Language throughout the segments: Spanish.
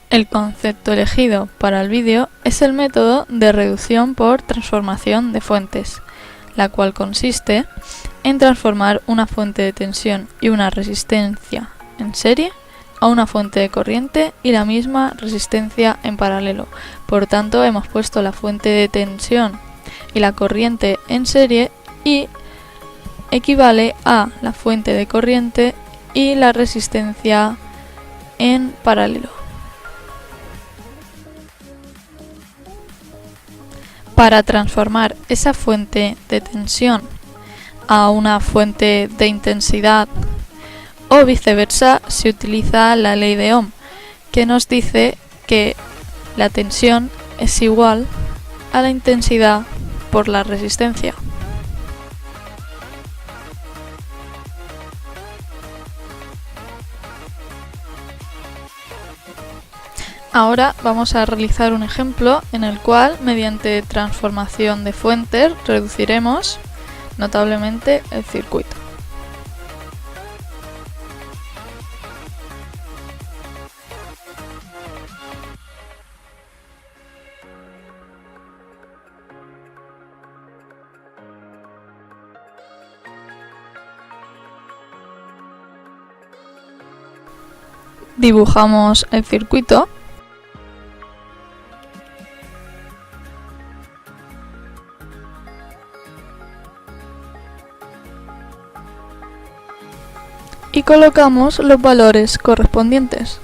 El concepto elegido para el vídeo es el método de reducción por transformación de fuentes, la cual consiste en transformar una fuente de tensión y una resistencia en serie a una fuente de corriente y la misma resistencia en paralelo. Por tanto, hemos puesto la fuente de tensión y la corriente en serie y equivale a la fuente de corriente y la resistencia en paralelo. Para transformar esa fuente de tensión a una fuente de intensidad o viceversa, se utiliza la ley de Ohm, que nos dice que la tensión es igual a la intensidad por la resistencia. Ahora vamos a realizar un ejemplo en el cual, mediante transformación de fuentes, reduciremos notablemente el circuito. Dibujamos el circuito. Y colocamos los valores correspondientes.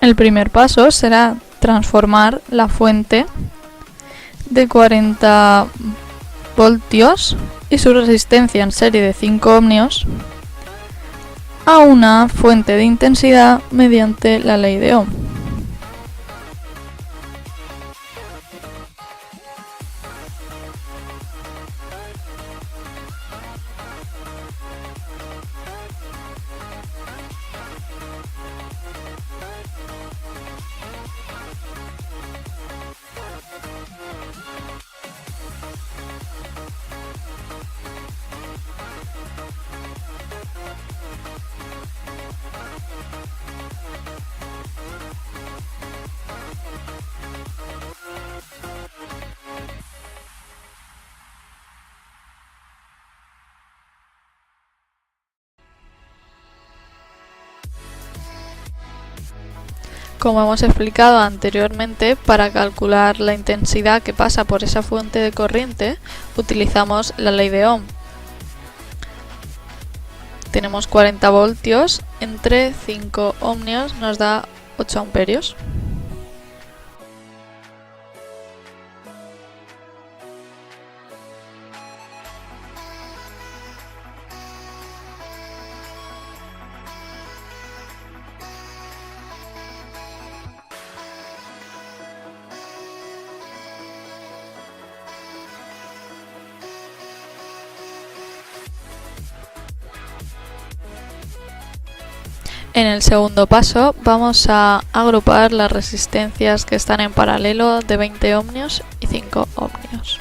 El primer paso será transformar la fuente de 40 voltios y su resistencia en serie de 5 ohmios a una fuente de intensidad mediante la ley de Ohm. Como hemos explicado anteriormente, para calcular la intensidad que pasa por esa fuente de corriente, utilizamos la ley de Ohm. Tenemos 40 voltios entre 5 ohmios nos da 8 amperios. En el segundo paso vamos a agrupar las resistencias que están en paralelo de 20 ohmios y 5 ohmios.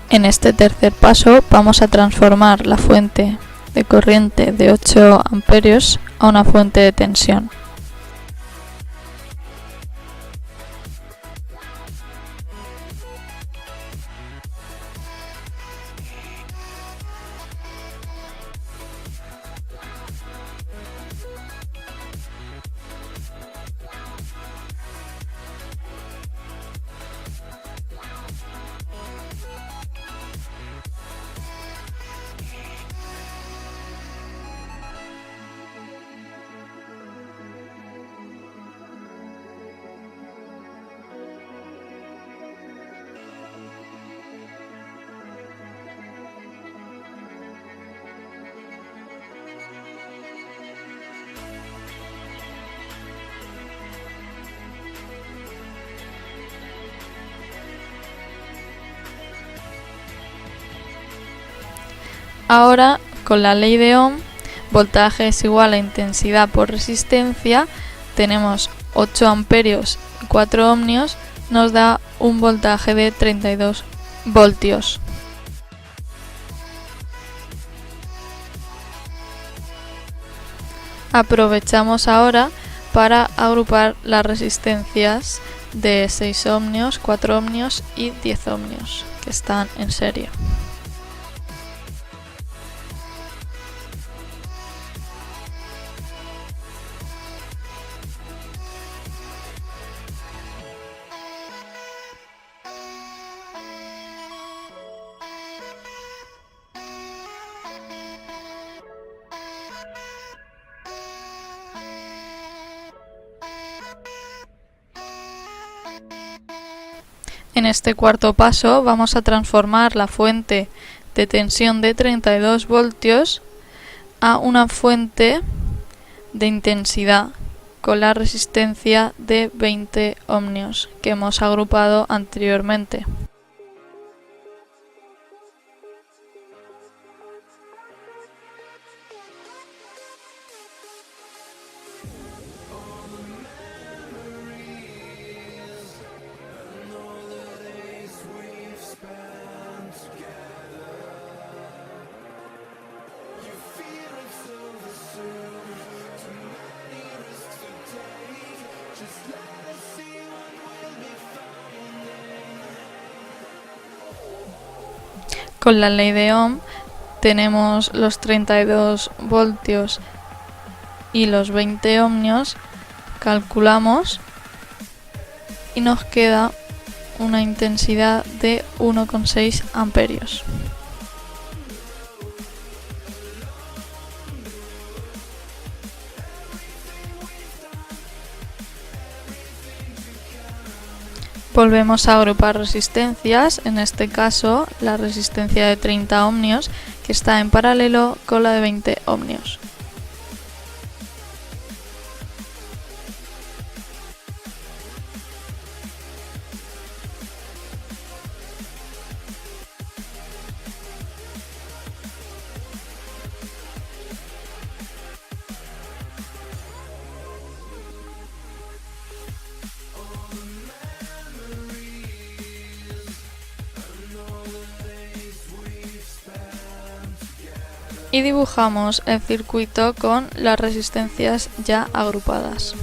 En este tercer paso vamos a transformar la fuente de corriente de 8 amperios a una fuente de tensión. Ahora, con la ley de Ohm, voltaje es igual a intensidad por resistencia, tenemos 8 amperios y 4 ohmios, nos da un voltaje de 32 voltios. Aprovechamos ahora para agrupar las resistencias de 6 ohmios, 4 ohmios y 10 ohmios que están en serie. En este cuarto paso vamos a transformar la fuente de tensión de 32 voltios a una fuente de intensidad con la resistencia de 20 ohmios que hemos agrupado anteriormente. Con la ley de Ohm tenemos los 32 voltios y los 20 ohmios, calculamos y nos queda una intensidad de 1,6 amperios. Volvemos a agrupar resistencias, en este caso la resistencia de 30 ohmios que está en paralelo con la de 20 ohmios. Y dibujamos el circuito con las resistencias ya agrupadas.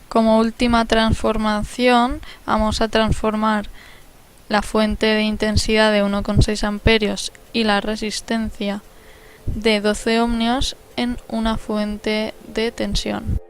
Como última transformación, vamos a transformar la fuente de intensidad de 1,6 amperios y la resistencia de 12 ohmios en una fuente de tensión.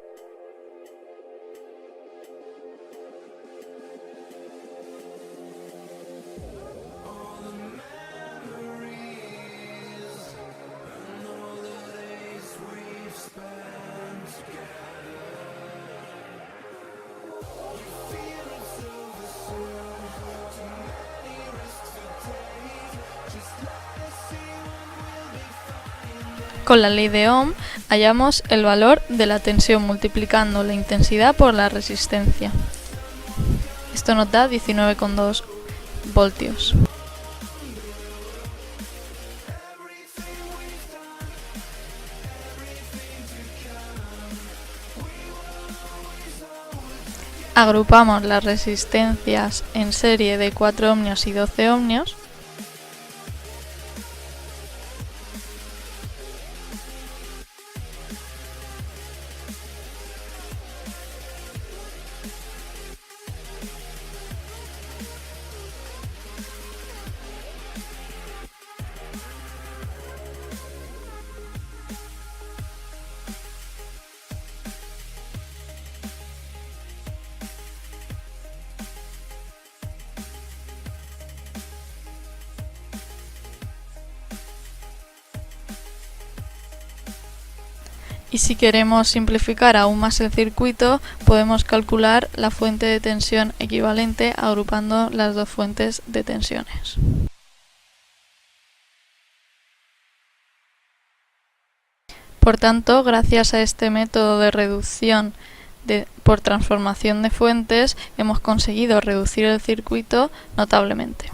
Con la ley de Ohm hallamos el valor de la tensión multiplicando la intensidad por la resistencia. Esto nos da 19,2 voltios. Agrupamos las resistencias en serie de 4 ohmios y 12 ohmios. Y si queremos simplificar aún más el circuito, podemos calcular la fuente de tensión equivalente agrupando las dos fuentes de tensiones. Por tanto, gracias a este método de reducción por transformación de fuentes, hemos conseguido reducir el circuito notablemente.